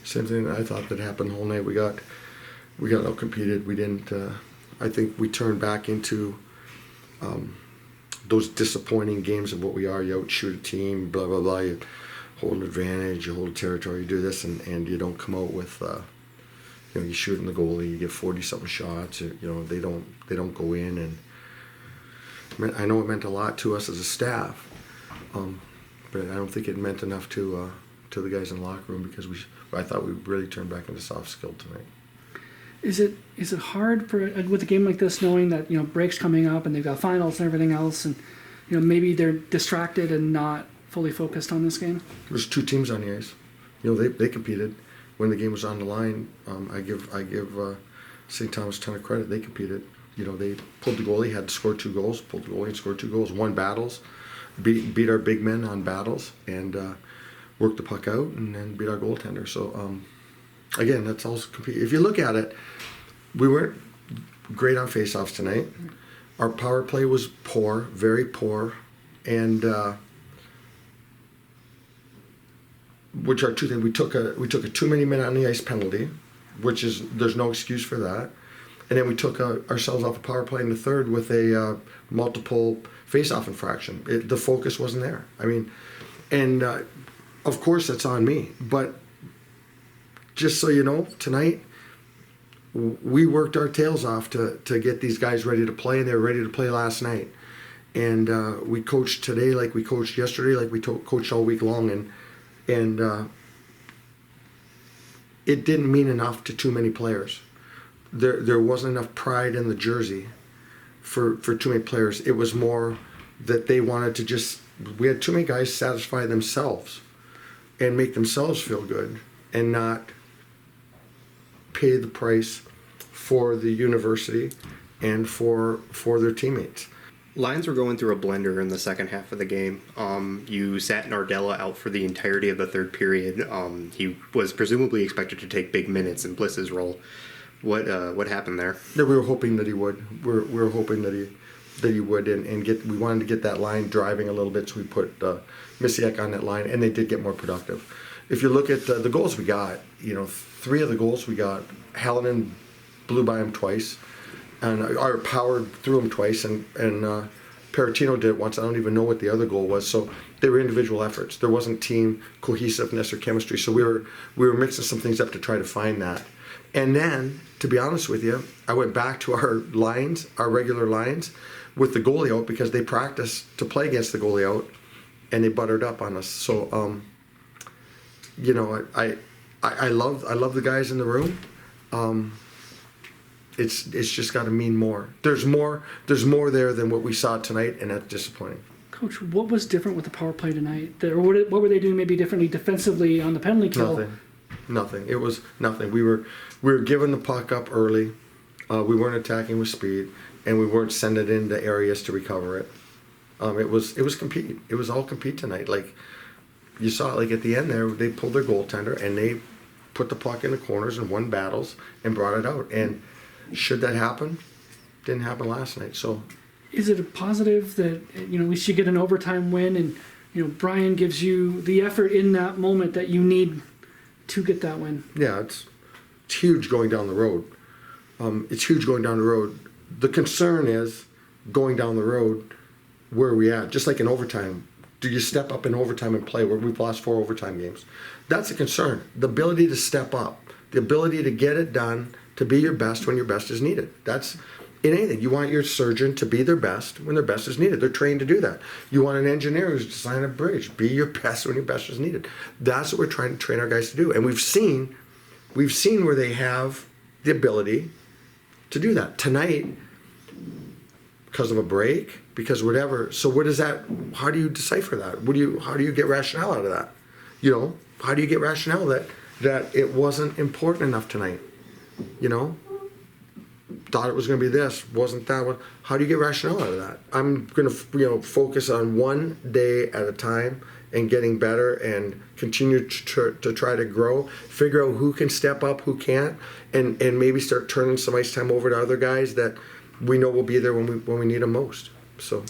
Same thing I thought that happened the whole night. We got out-competed. We didn't. I think we turned back into those disappointing games of what we are. You outshoot a team, blah blah blah. You hold an advantage, you hold a territory, you do this, and you don't come out with. You shoot in the goalie, you get 40-something shots. They don't go in, and I know it meant a lot to us as a staff, but I don't think it meant enough to the guys in the locker room because I thought we really turned back into soft skill tonight. Is it hard with a game like this, knowing that breaks coming up and they've got finals and everything else, and maybe they're distracted and not fully focused on this game? There's two teams on the ice. They competed. When the game was on the line, I give St. Thomas a ton of credit. They competed. They pulled the goalie, had to score 2 goals, pulled the goalie and scored 2 goals, won battles, beat our big men on battles, and worked the puck out, and then beat our goaltender. So, again, that's also compete. If you look at it, we weren't great on faceoffs tonight. Our power play was poor, very poor, and which are two things. We took a too many men on the ice penalty, which is there's no excuse for that, and then we took ourselves off a power play in the third with a multiple face-off infraction. The focus wasn't there. I mean, and of course that's on me, but just so you know, tonight we worked our tails off to get these guys ready to play, and they were ready to play last night, and we coached today like we coached yesterday, like we coached all week long, and it didn't mean enough to too many players. There wasn't enough pride in the jersey for too many players. It was more that they wanted to just, we had too many guys satisfy themselves and make themselves feel good and not pay the price for the university and for their teammates. Lions were going through a blender in the second half of the game. You sat Nardella out for the entirety of the third period. He was presumably expected to take big minutes in Bliss's role. What happened there? Yeah, we were hoping that he would. We were hoping that he would, and get. We wanted to get that line driving a little bit, so we put Misiek on that line, and they did get more productive. If you look at the goals we got, 3 of the goals we got, Hallinan blew by him twice, and our powered through him twice, and Peratino did it once. I don't even know what the other goal was. So they were individual efforts. There wasn't team cohesiveness or chemistry. So we were mixing some things up to try to find that. And then, to be honest with you, I went back to our lines, our regular lines, with the goalie out because they practiced to play against the goalie out, and they buttered up on us. So I love the guys in the room. It's just got to mean more. There's more there than what we saw tonight, and that's disappointing. Coach, what was different with the power play tonight? Or what were they doing maybe differently defensively on the penalty kill? Nothing. It was nothing. We were giving the puck up early. We weren't attacking with speed, and we weren't sending it into areas to recover it. It was compete. It was all compete tonight. Like you saw, like at the end there, they pulled their goaltender and they put the puck in the corners and won battles and brought it out. And should that happen? Didn't happen last night. So, is it a positive that we should get an overtime win, and Brian gives you the effort in that moment that you need to get that win? Yeah, it's huge going down the road. It's huge going down the road. The concern is going down the road. Where are we at? Just like in overtime, do you step up in overtime and play? Where we've lost 4 overtime games. That's a concern. The ability to step up, the ability to get it done, to be your best when your best is needed. That's in anything. You want your surgeon to be their best when their best is needed. They're trained to do that. You want an engineer who's designing a bridge. Be your best when your best is needed. That's what we're trying to train our guys to do. And we've seen where they have the ability to do that. Tonight, because of a break, because whatever. So what is that? How do you decipher that? How do you get rationale out of that? How do you get rationale that it wasn't important enough tonight? Thought it was going to be this, wasn't that one? How do you get rationale out of that? I'm going to focus on one day at a time and getting better and continue to try to grow, figure out who can step up, who can't, and maybe start turning some ice time over to other guys that we know will be there when we need them most. So